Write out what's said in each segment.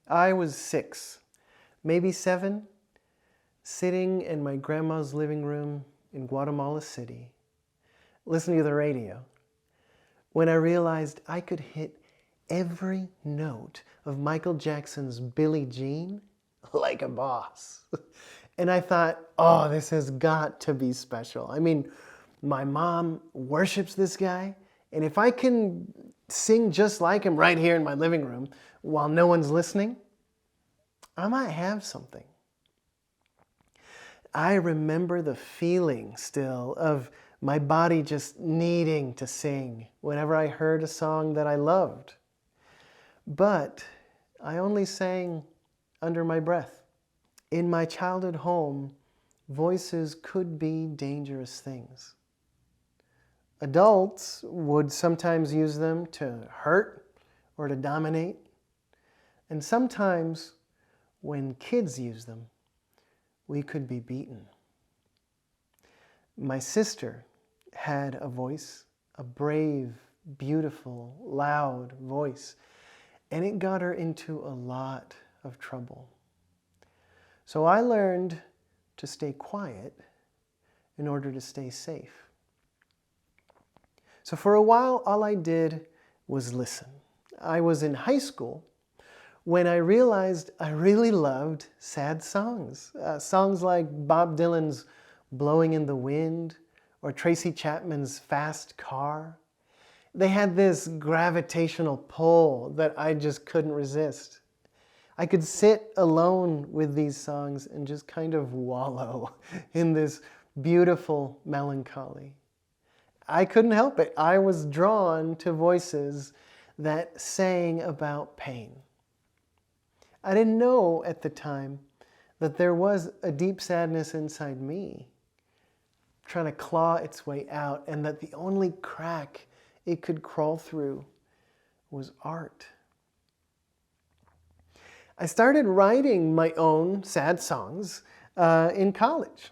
I was 6, maybe 7, sitting in my grandma's living room in Guatemala City, listening to the radio, when I realized I could hit every note of Michael Jackson's Billie Jean like a boss. And I thought, oh, this has got to be special. I mean, my mom worships this guy, and if I can sing just like him right here in my living room while no one's listening, I might have something. I remember the feeling still of my body just needing to sing whenever I heard a song that I loved. But I only sang under my breath. In my childhood home, voices could be dangerous things. Adults would sometimes use them to hurt or to dominate. And sometimes when kids use them, we could be beaten. My sister had a voice, a brave, beautiful, loud voice, and it got her into a lot of trouble. So I learned to stay quiet in order to stay safe. So for a while, all I did was listen. I was in high school when I realized I really loved sad songs. Songs like Bob Dylan's Blowing in the Wind or Tracy Chapman's Fast Car. They had this gravitational pull that I just couldn't resist. I could sit alone with these songs and just kind of wallow in this beautiful melancholy. I couldn't help it. I was drawn to voices that sang about pain. I didn't know at the time that there was a deep sadness inside me trying to claw its way out, and that the only crack it could crawl through was art. I started writing my own sad songs in college,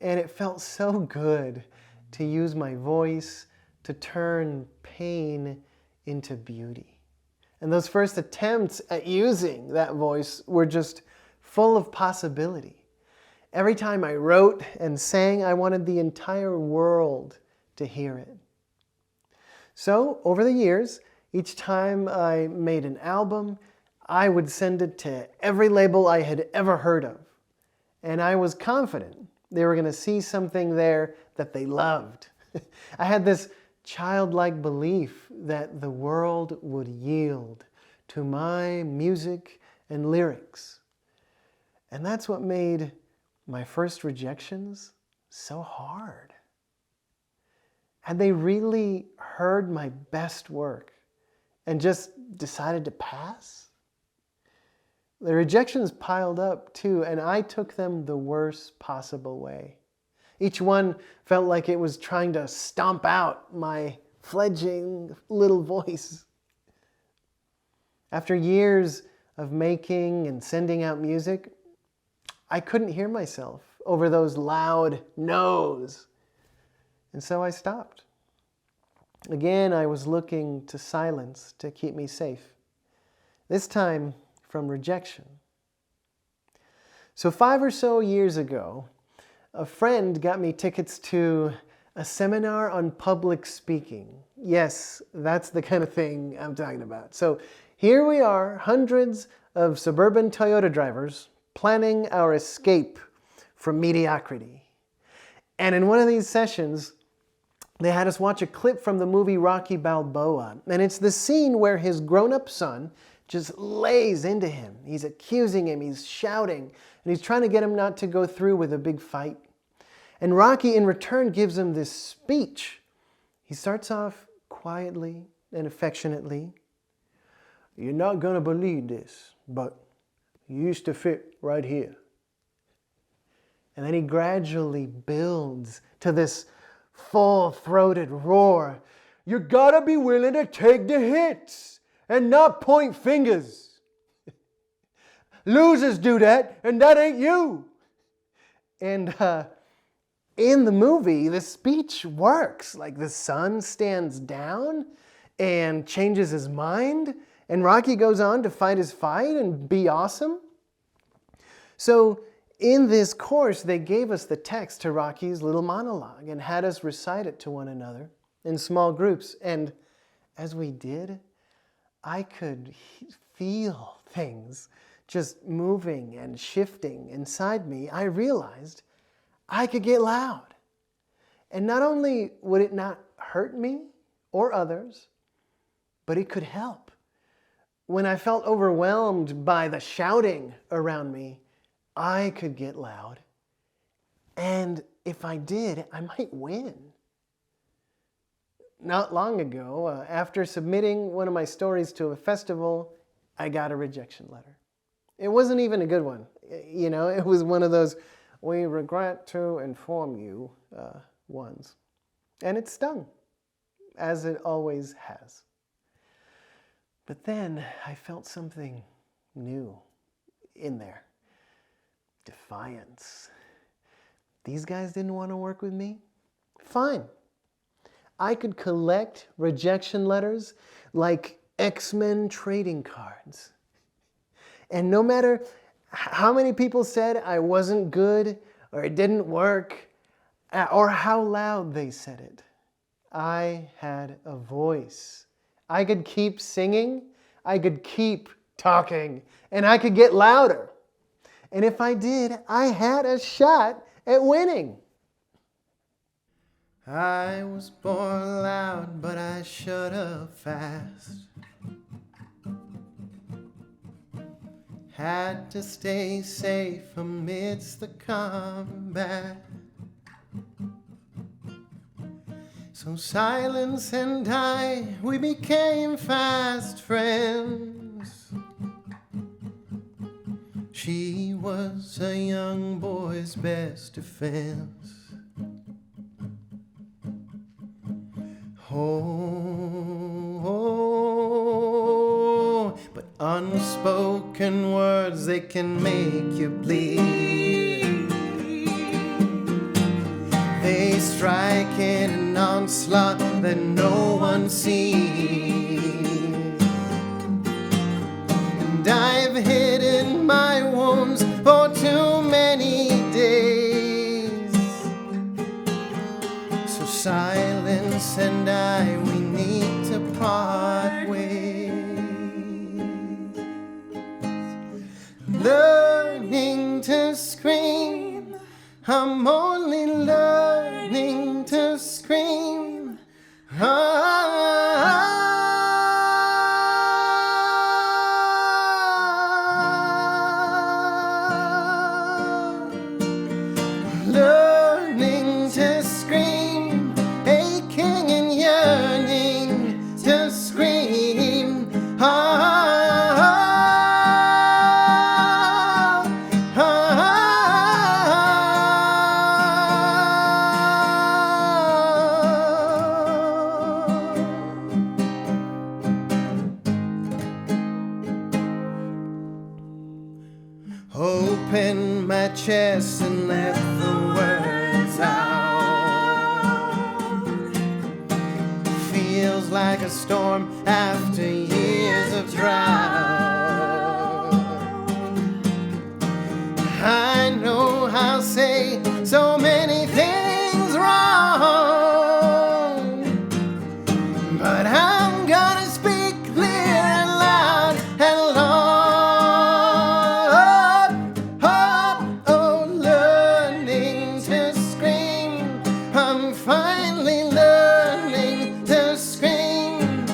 and it felt so good to use my voice to turn pain into beauty. And those first attempts at using that voice were just full of possibility. Every time I wrote and sang, I wanted the entire world to hear it. So, over the years, each time I made an album, I would send it to every label I had ever heard of. And I was confident they were going to see something there that they loved. I had this childlike belief that the world would yield to my music and lyrics. And that's what made my first rejections so hard. Had they really heard my best work and just decided to pass? The rejections piled up too, and I took them the worst possible way. Each one felt like it was trying to stomp out my fledgling little voice. After years of making and sending out music, I couldn't hear myself over those loud no's. And so I stopped. Again, I was looking to silence to keep me safe. This time from rejection. So 5 or so years ago, a friend got me tickets to a seminar on public speaking. Yes, that's the kind of thing I'm talking about. So here we are, hundreds of suburban Toyota drivers planning our escape from mediocrity. And in one of these sessions, they had us watch a clip from the movie Rocky Balboa. And it's the scene where his grown-up son just lays into him. He's accusing him, he's shouting, and he's trying to get him not to go through with a big fight. And Rocky, in return, gives him this speech. He starts off quietly and affectionately. You're not going to believe this, but you used to fit right here. And then he gradually builds to this full-throated roar. You gotta be willing to take the hits and not point fingers. Losers do that, and that ain't you. And in the movie, the speech works. Like the son stands down and changes his mind, And Rocky goes on to fight his fight and be awesome. So in this course, they gave us the text to Rocky's little monologue and had us recite it to one another in small groups. And as we did, I could feel things just moving and shifting inside me. I realized I could get loud. And not only would it not hurt me or others, but it could help. When I felt overwhelmed by the shouting around me, I could get loud. And if I did, I might win. Not long ago, after submitting one of my stories to a festival, I got a rejection letter. It wasn't even a good one. You know, it was one of those, "We regret to inform you," ones. And it stung, as it always has. But then I felt something new in there. Defiance. These guys didn't want to work with me? Fine. I could collect rejection letters like X-Men trading cards. And no matter how many people said I wasn't good or it didn't work or how loud they said it, I had a voice. I could keep singing, I could keep talking, and I could get louder. And if I did, I had a shot at winning. I was born loud, but I shut up fast. Had to stay safe amidst the combat. So silence and I, we became fast friends. She was a young boy's best defense. Oh, but unspoken words, they can make you bleed. They strike in an onslaught that no one sees. And I've hidden my wounds for too many days. So silence and I, we need to part ways. Learning to scream, I'm only learning to scream. Learning to scream, aching and yearning to scream. Open my chest and let the words out. Feels like a storm after years of drought. I know I'll say so many things wrong, but I'm gonna speak clear and loud and long. I'm finally learning to scream.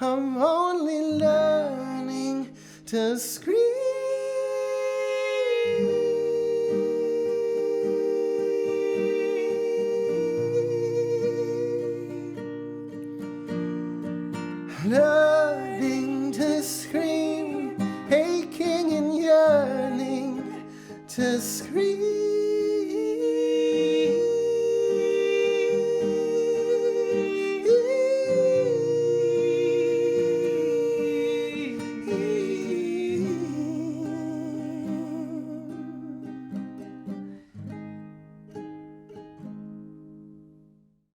I'm only learning to scream. No.